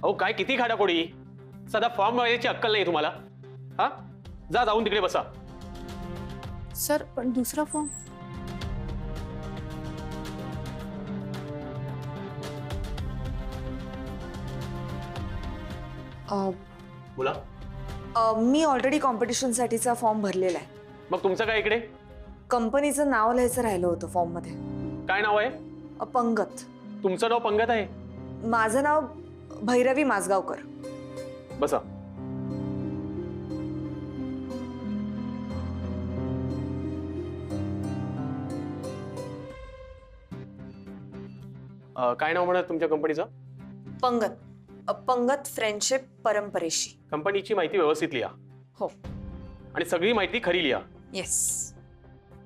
अहो काय किती खाडाखोडी, सदा फॉर्म भरायची अक्कल नाही तुम्हाला? हा, जा जाऊन तिकडे बसा. सर पण दुसरा फॉर्म. बोला. मी ऑलरेडी कॉम्पिटिशनसाठीचा फॉर्म भरलेला आहे. मग तुमचं काय इकडे? कंपनीचं नाव लिहायचं राहिलं होतं फॉर्ममध्ये. काय नाव आहे? पंगत. तुमचं नाव पंगत आहे? माझं नाव भैरवी माझगावकर. बसा. काय नाव म्हणत तुमच्या कंपनीचं? पंगत. पंगत फ्रेंडशिप परंपरेशी. कंपनीची माहिती व्यवस्थित लिहा. हो. आणि सगळी माहिती खरी लिहा. येस.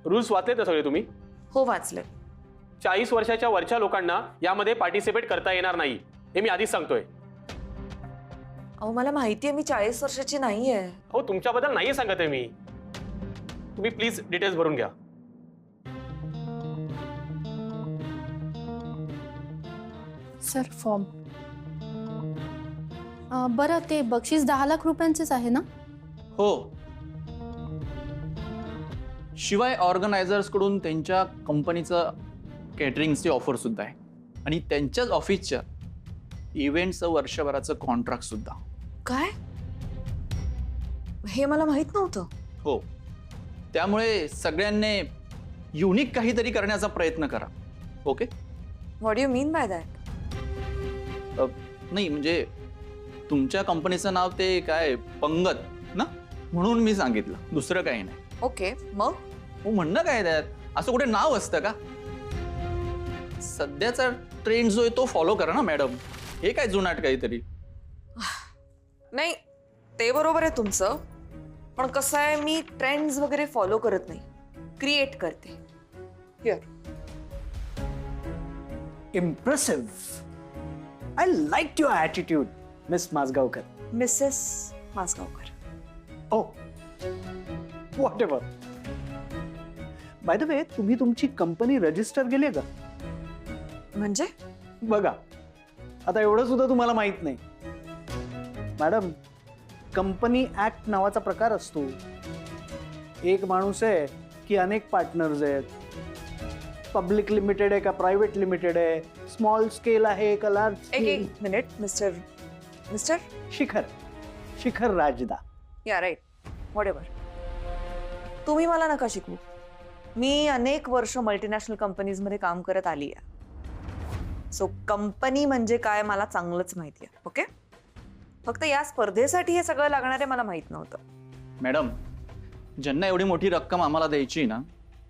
रूल्स वाचले तर सगळे तुम्ही? हो वाचले. 40 वर्षाच्या वरच्या लोकांना यामध्ये पार्टिसिपेट करता येणार नाही, हे मी आधीच सांगतोय. अहो मला माहिती आहे मी 40 वर्षाची नाहीये. हो तुमच्याबद्दल नाही सांगत आहे मी. तुम्ही प्लीज डिटेल्स भरून घ्या. Sir form. बरं ते बक्षीस 10 लाख रुपयांचेच आहे ना? हो. शिवाय ऑर्गनायझर्स कडून त्यांच्या कंपनीचं कॅटरिंगची ऑफर सुद्धा आहे आणि त्यांच्याच ऑफिसच्या इव्हेंटचं वर्षभराचं कॉन्ट्रॅक्ट सुद्धा. काय? हे मला माहित नव्हतं. हो. त्यामुळे सगळ्यांनी युनिक काहीतरी करण्याचा प्रयत्न करा. Okay. What you mean by that? नाही म्हणजे तुमच्या कंपनीचं नाव ते काय पंगत ना, म्हणून मी सांगितलं, दुसरं काही नाही. ओके. मग म्हणणं काय त्यात? असं कुठे नाव असतं का? सध्याचा ट्रेंड जो आहे तो फॉलो करा ना मॅडम. हे काय जुनाट काहीतरी. नाही ते बरोबर आहे तुमचं, पण कसं आहे मी ट्रेंड्स वगैरे फॉलो करत नाही, क्रिएट करते. Here. Impressive. I liked your attitude, Miss Mazgaonkar. Mrs Mazgaonkar. Oh, whatever. By the way, तुम्ही तुमची कंपनी रजिस्टर केली का? म्हणजे बघा, आता एवढं सुद्धा तुम्हाला माहित नाही. मॅडम, कंपनी ऍक्ट नावाचा प्रकार असतो. एक माणूस आहे की अनेक पार्टनर्स आहेत. पब्लिक लिमिटेड आहे का प्रायव्हेट लिमिटेड आहे, स्मॉल स्केल आहे का लार्ज. एक मिनिट. मिस्टर मिस्टर शिखर राजदा. या राईट. व्हॉट तुम्ही मला नका शिकवू. मी अनेक वर्ष मल्टीनॅशनल कंपनीजमध्ये काम करत आली आहे. सो कंपनी म्हणजे काय मला चांगलंच माहिती आहे. ओके. फक्त या स्पर्धेसाठी हे सगळं लागणार आहे मला माहित नव्हतं. मॅडम, ज्यांना एवढी मोठी रक्कम आम्हाला द्यायची ना,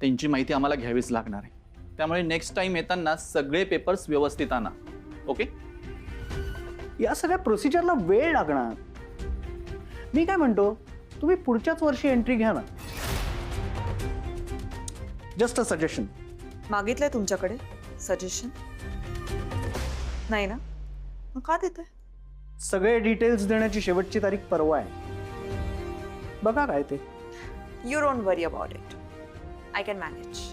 त्यांची माहिती आम्हाला घ्यावीच लागणार आहे. त्यामुळे नेक्स्ट टाइम येताना सगळे पेपर्स व्यवस्थित आणा. ओके. या सगळ्या प्रोसिजरला वेळ लागणार. मी काय म्हणतो, तुम्ही पुढच्याच वर्षी एंट्री घ्या ना. Just a suggestion. मागितलंय तुमच्याकडे सजेशन? नाही ना, मग का देतोय? सगळे डिटेल्स देण्याची शेवटची तारीख परवा आहे. बघा काय ते. You don't worry about it. I can manage.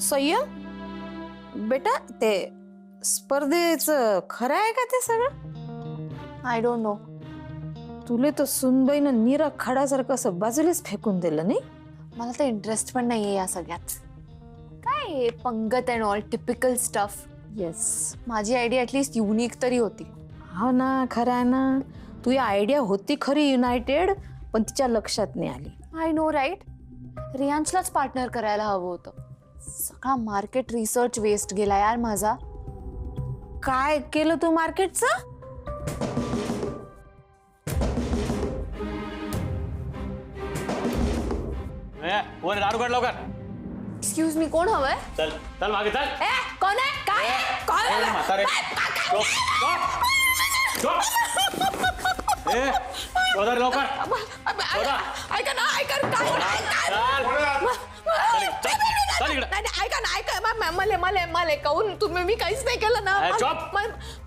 संयम बेटा, ते स्पर्धेचं खरं आहे का ते सगळं? I don't know. तुले तर सुनबाईनं नीरा खडासारखं असं बाजूलाच फेकून दिलं नाही. मला तर इंटरेस्ट पण नाहीये या सगळ्यात. काय पंगत and all typical stuff. Yes. माझी आयडिया ॲटलिस्ट युनिक तरी होती. हो ना, खरं आहे ना. तुझी आयडिया होती खरी युनायटेड, पण तिच्या लक्षात नाही आली. I know right. रियांशलाच पार्टनर करायला हवं होतं. सगळा मार्केट रिसर्च वेस्ट गेला यार माझा. काय केलं तू मार्केटचं? वर दारू काढ लवकर. एक्सक्यूज मी, कोण हवंय? चल चल मागे चल. कोण आहे? काय? कोण आहे? म्हातारे. शोधा रे लवकर. शोधा. ऐका ना ऐका ना, काय चल इकडे. नाही ऐका ना ऐका मला कहून तुम्ही मी काहीच नाही केलं ना. चॉप.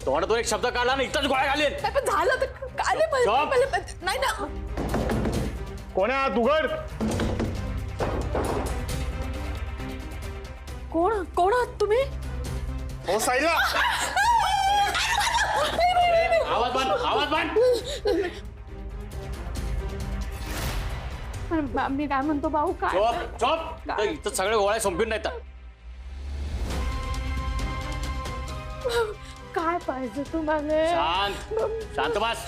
तोंडातून एक शब्द काढला ना इथंच गोळ्या घालेल. नाही, पण झालं तर काय Stop. नाही ना. कोण आहे उघड? कोण आहात तुम्ही? हो साईला. आवाज बंद. मी काय म्हणतो भाऊ काय चॉप. इथं सगळे गोळ्या संपून नाही तर. काय पाहिजे तुम्हाला? शांत बस.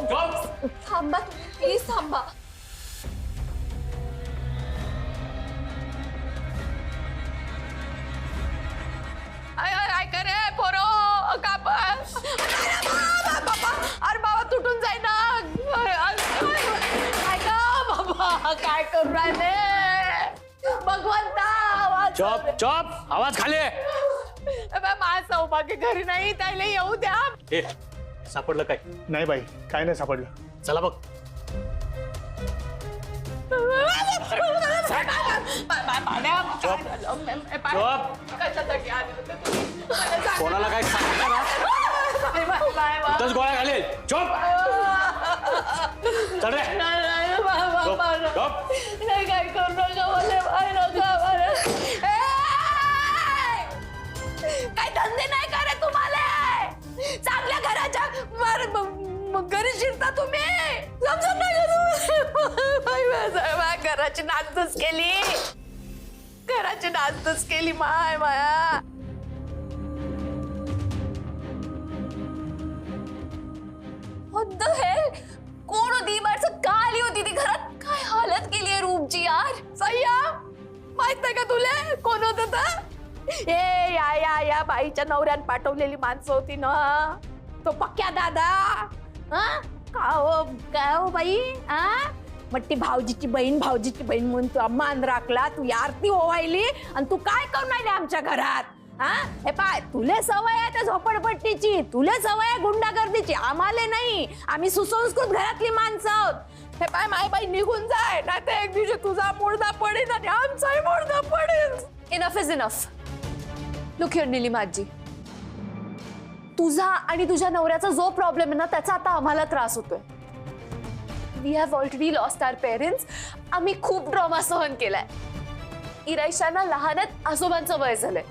चॉप. थांबा प्लीज थांबा. ऐका रे पोरो अरे बाबा तुटून जाई ना. ऐका बाबा काय करू राहिले भगवंता. आवाज चॉप. आवाज खाली. माझं सौभाग्य घरी नाही त्याला येऊ द्या. ए सापडलं काय? नाही बाई, काय नाही सापडलं. चला बघ. कशासाठी आले होते तुम्ही? कोणाला काय सांगितलं ना इथंच गोळ्या घालेल. चॉप. चल रे. काय करू नका बोले काय धंदे नाही का रे तुम्हाला? चांगल्या घराच्या घरी शिरता तुम्ही. समजून नाही घराची नाचधूस केली. घराची नाचधूस केली माय माया. What the hell? कोण होती माणसं? का आली होती ती घरात? काय हालत केली आहे रूमची यार. सह्या माहित नाही का तुले कोण होत तर? ए या बाईच्या नवऱ्यान पाठवलेली माणसं होती ना. तो पक्क्या दादा. काय हो बाई? मट्टी भाऊजीची बहीण म्हणून तू मान राखला. तू आरती ओवायली आणि तू काय करून राहिली आमच्या घरात? हे पाय तुले सवय आहे त्या झोपडपट्टीची. तुले सवय आहे गुंडागर्दीची. आम्हाला नाही. आम्ही सुसंस्कृत घरातली माणसं आहोत. हे पाय माय बाई निघून जाय ना तर एक दिवशी तुझा मुर्दा पडेल आणि आमचाही मुर्दा पडेल. Enough is enough. Look here Nilima आजी, तुझा आणि तुझ्या नवऱ्याचा जो प्रॉब्लेम आहे ना त्याचा आता आम्हाला त्रास होतोय. We have already lost our parents. आम्ही खूप ड्रामा सहन केलाय. इरायशाना लहानच आजोबांचं वय झालंय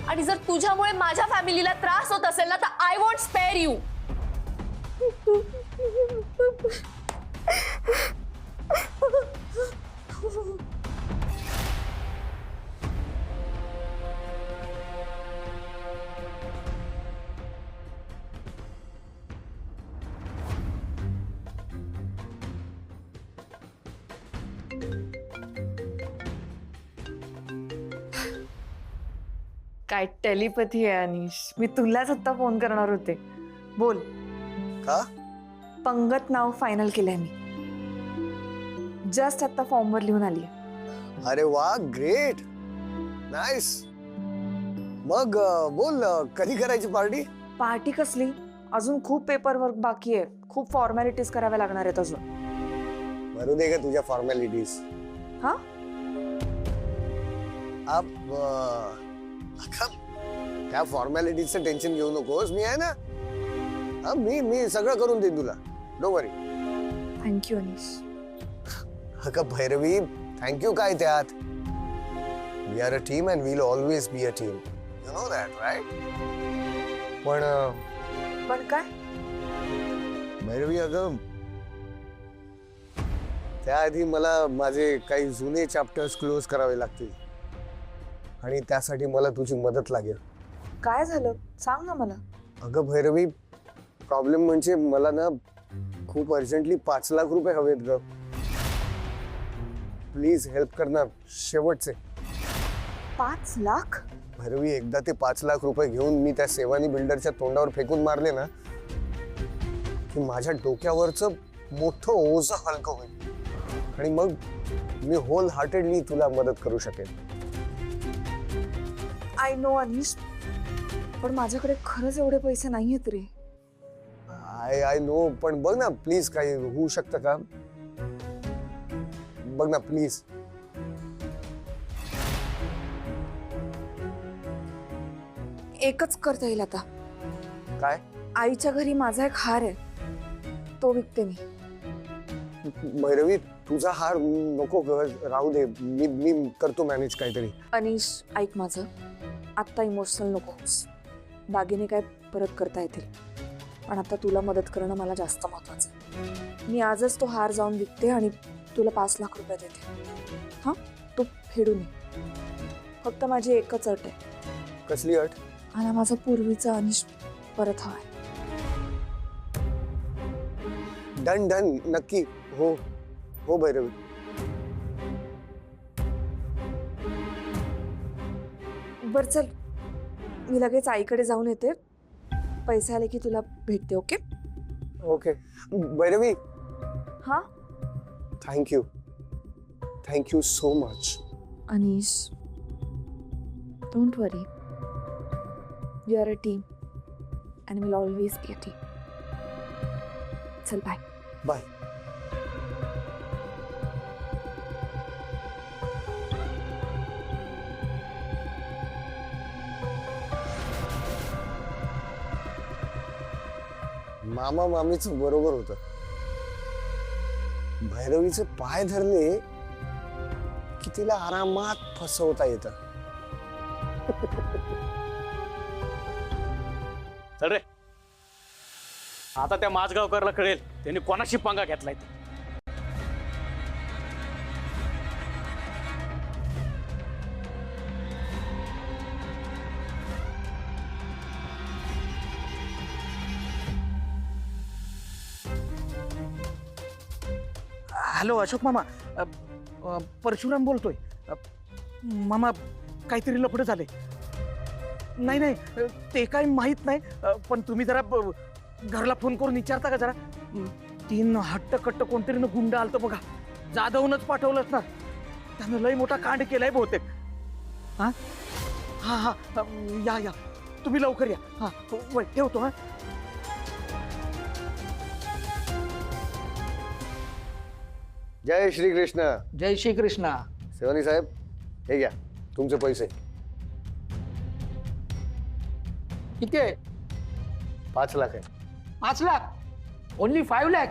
आणि जर तुझ्यामुळे माझ्या फॅमिलीला त्रास होत असेल ना तर आय वॉन्ट स्पेअर यू. काय टेलिपॅथी आहे अनिश. मी तुलाच आता फोन करणार होते. बोल. का? पंगत नाव फायनल केलंय मी. जस्ट आता फॉर्मवर लिहून आली. अरे वा, ग्रेट, नाईस. मग बोल, कधी करायची पार्टी? पार्टी कसली? अजून खूप पेपर वर्क बाकी आहे. खूप फॉर्मॅलिटीज कराव्या लागणार आहेत अजून. भरू दे का तुझ्या फॉर्मॅलिटीज. हा त्या फॉर्मॅलिटीजचं टेन्शन घेऊ नकोस. मी आहे ना. मी सगळं करून देईन तुला. Don't worry. थँक्यू अनिश. अगं भैरवी, थँक्यू काय त्यात? We are a team and we'll always be a team. You know that right? पण काय? भैरवी अगं, त्याआधी मला माझे काही जुने चॅप्टर्स क्लोज करावे लागतील आणि त्यासाठी मला तुझी मदत लागेल. काय झालं सांग ना मला. अगं भैरवी, प्रॉब्लेम म्हणजे मला ना खूप अर्जंटली 5 लाख रुपये हवेत ग. प्लीज हेल्प कर ना. शेवटचे 5 लाख? भैरवी, एकदा ते 5 लाख रुपये घेऊन मी त्या सेवानी बिल्डरच्या तोंडावर फेकून मारले ना की माझ्या डोक्यावरचं मोठं ओझं हलकं होईल आणि मग मी होल हार्टेडली तुला मदत करू शकेन. आय नो अनिश, पण माझ्याकडे खरंच एवढे पैसे नाहीयेत रे. आय नो, पण बघ ना प्लीज, काही होऊ शकतं का? बघ ना प्लीज. एकच करता येईल आता. काय? आईच्या घरी माझा एक हार आहे, तो विकते मी. भैरवी, तुझा हार नको ग, राहू दे. मी करतो मॅनेज काहीतरी. अनिश, ऐक माझं, आत्ता इमोशनल नको होस. दागिने काय परत करता येतील, पण आता तुला मदत करणं मला जास्त महत्वाचं आहे. मी आजच तो हार जाऊन विकते आणि तुला 5 लाख रुपये देते. हा, तू फेडून ये. फक्त माझी एकच अट आहे. कसली अट? मला माझा पूर्वीचा अनिश परत हवाय. डन डन, नक्की. हो हो भैरवी. बर चल, मी लगेच आईकडे जाऊन येते. पैसे आले की तुला भेटते. ओके ओके भैरवी, हा. Thank you so much. Anish, don't worry, we are a team and will always be a team. चल बाय. बाय. मामा मामीचं बरोबर होतं. भैरवीचे पाय धरले की तिला आरामात फसवता येतं. चल रे, आता त्या माझगावकरला कळेल त्यांनी कोणाशी पंगा घेतलाय ते. हॅलो अशोक मामा, परशुराम बोलतोय. मामा, काहीतरी लफडं झाले. नाही नाही, ते काय माहित नाही, पण तुम्ही जरा घरला फोन करून विचारता का जरा? 3 हट्टकट्ट कोणतरी गुंड आलतं बघा, जाधवनच पाठवलंच ना. त्यानं लय मोठा कांड केलाय बहुतेक. हा हा हा, या तुम्ही लवकर या. हा वय ठेवतो. हा जय श्री कृष्ण. जय श्री कृष्णा. सेवानी साहेब, हे घ्या तुमचे पैसे. किती आहे? 5 लाख आहे. 5 लाख? ओनली 5 लाख?